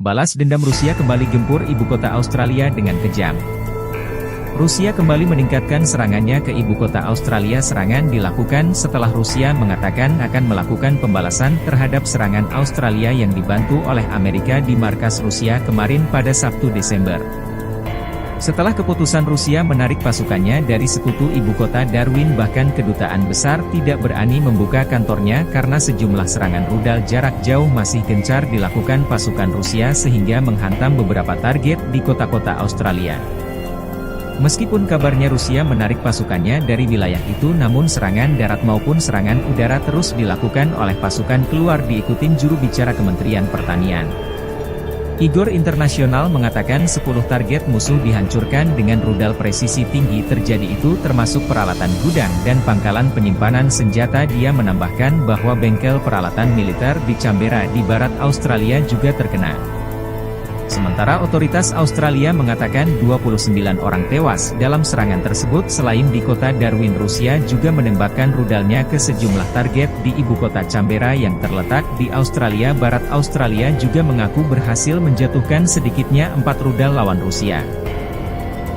Balas dendam Rusia kembali gempur ibu kota Australia dengan kejam. Rusia kembali meningkatkan serangannya ke ibu kota Australia. Serangan dilakukan setelah Rusia mengatakan akan melakukan pembalasan terhadap serangan Australia yang dibantu oleh Amerika di markas Rusia kemarin pada Sabtu Desember. Setelah keputusan Rusia menarik pasukannya dari sekutu ibu kota Darwin, bahkan kedutaan besar tidak berani membuka kantornya karena sejumlah serangan rudal jarak jauh masih gencar dilakukan pasukan Rusia sehingga menghantam beberapa target di kota-kota Australia. Meskipun kabarnya Rusia menarik pasukannya dari wilayah itu, namun serangan darat maupun serangan udara terus dilakukan oleh pasukan keluar, diikutin juru bicara Kementerian Pertanian. Igor Internasional mengatakan 10 target musuh dihancurkan dengan rudal presisi tinggi. Terjadi itu termasuk peralatan gudang dan pangkalan penyimpanan senjata. Dia menambahkan bahwa bengkel peralatan militer di Canberra di barat Australia juga terkena. Sementara otoritas Australia mengatakan 29 orang tewas dalam serangan tersebut. Selain di kota Darwin, Rusia juga menembakkan rudalnya ke sejumlah target di ibu kota Canberra yang terletak di Australia Barat. Australia juga mengaku berhasil menjatuhkan sedikitnya 4 rudal lawan Rusia.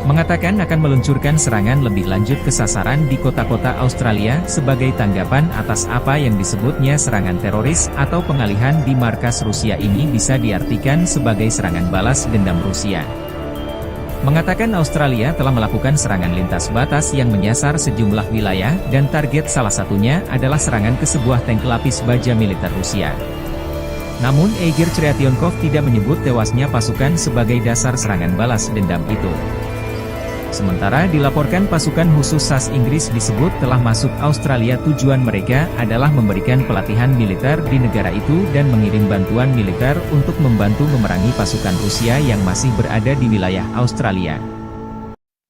Mengatakan akan meluncurkan serangan lebih lanjut ke sasaran di kota-kota Australia sebagai tanggapan atas apa yang disebutnya serangan teroris atau pengalihan di markas Rusia. Ini bisa diartikan sebagai serangan balas dendam Rusia. Mengatakan Australia telah melakukan serangan lintas batas yang menyasar sejumlah wilayah dan target salah satunya adalah serangan ke sebuah tank lapis baja militer Rusia. Namun Igor Chryatyonkov tidak menyebut tewasnya pasukan sebagai dasar serangan balas dendam itu. Sementara dilaporkan pasukan khusus SAS Inggris disebut telah masuk Australia. Tujuan mereka adalah memberikan pelatihan militer di negara itu dan mengirim bantuan militer untuk membantu memerangi pasukan Rusia yang masih berada di wilayah Australia.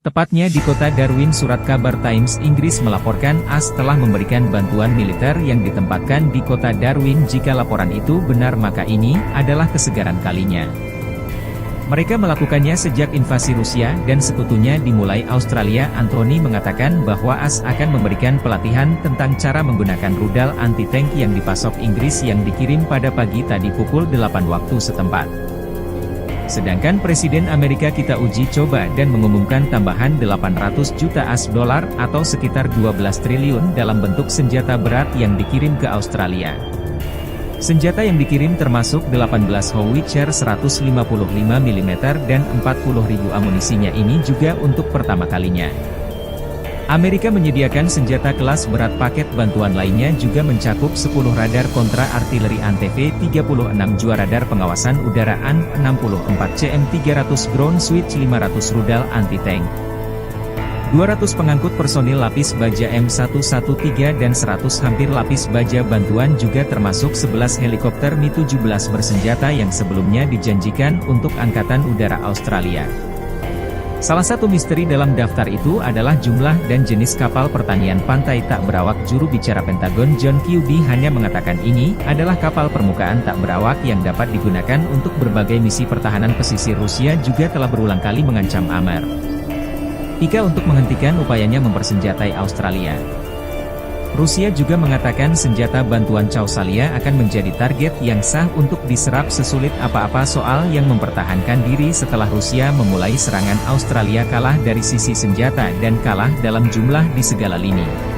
Tepatnya di kota Darwin. Surat kabar Times Inggris melaporkan AS telah memberikan bantuan militer yang ditempatkan di kota Darwin. Jika laporan itu benar, maka ini adalah kesegaran kalinya. Mereka melakukannya sejak invasi Rusia dan sekutunya dimulai Australia. Anthony mengatakan bahwa AS akan memberikan pelatihan tentang cara menggunakan rudal anti-tank yang dipasok Inggris yang dikirim pada pagi tadi pukul 8 waktu setempat. Sedangkan Presiden Amerika kita uji coba dan mengumumkan tambahan 800 juta AS dolar atau sekitar 12 triliun dalam bentuk senjata berat yang dikirim ke Australia. Senjata yang dikirim termasuk 18 Howitzer 155 mm dan 40.000 amunisinya. Ini juga untuk pertama kalinya. Amerika menyediakan senjata kelas berat. Paket bantuan lainnya juga mencakup 10 radar kontra artileri ANTV 36, juara radar pengawasan udara AN-64 CM300, ground switch 500 rudal anti-tank, 200 pengangkut personil lapis baja M113 dan 100 hampir lapis baja bantuan, juga termasuk 11 helikopter Mi-17 bersenjata yang sebelumnya dijanjikan untuk Angkatan Udara Australia. Salah satu misteri dalam daftar itu adalah jumlah dan jenis kapal pertanian pantai tak berawak. Juru bicara Pentagon John Kirby hanya mengatakan ini adalah kapal permukaan tak berawak yang dapat digunakan untuk berbagai misi pertahanan pesisir. Rusia juga telah berulang kali mengancam Amerika untuk menghentikan upayanya mempersenjatai Australia. Rusia juga mengatakan senjata bantuan Chausalia akan menjadi target yang sah untuk diserap sesulit apa-apa soal yang mempertahankan diri setelah Rusia memulai serangan. Australia kalah dari sisi senjata dan kalah dalam jumlah di segala lini.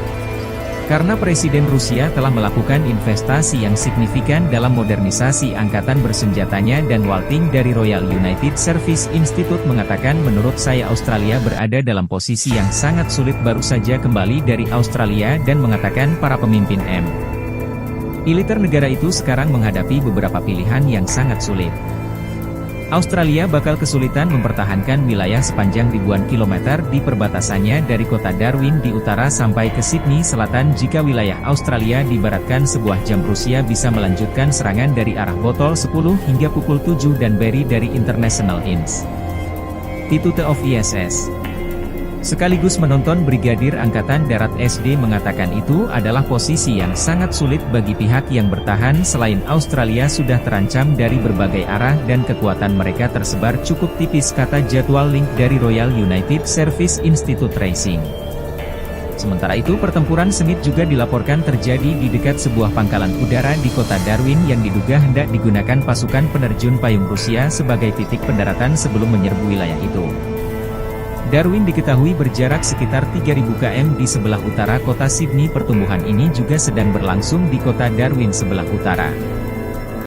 Karena Presiden Rusia telah melakukan investasi yang signifikan dalam modernisasi angkatan bersenjatanya. Dan Walting dari Royal United Service Institute mengatakan, menurut saya Australia berada dalam posisi yang sangat sulit. Baru saja kembali dari Australia dan mengatakan para pemimpin militer negara itu sekarang menghadapi beberapa pilihan yang sangat sulit. Australia bakal kesulitan mempertahankan wilayah sepanjang ribuan kilometer di perbatasannya dari kota Darwin di utara sampai ke Sydney Selatan. Jika wilayah Australia dibaratkan sebuah jam, Rusia bisa melanjutkan serangan dari arah botol 10 hingga pukul 7 dan Barry dari International Institute of ISS sekaligus menonton Brigadir Angkatan Darat SD mengatakan itu adalah posisi yang sangat sulit bagi pihak yang bertahan. Selain Australia sudah terancam dari berbagai arah dan kekuatan mereka tersebar cukup tipis, kata jadwal link dari Royal United Service Institute Racing. Sementara itu pertempuran sengit juga dilaporkan terjadi di dekat sebuah pangkalan udara di kota Darwin yang diduga hendak digunakan pasukan penerjun payung Rusia sebagai titik pendaratan sebelum menyerbu wilayah itu. Darwin diketahui berjarak sekitar 3.000 km di sebelah utara kota Sydney. Pertumbuhan ini juga sedang berlangsung di kota Darwin sebelah utara.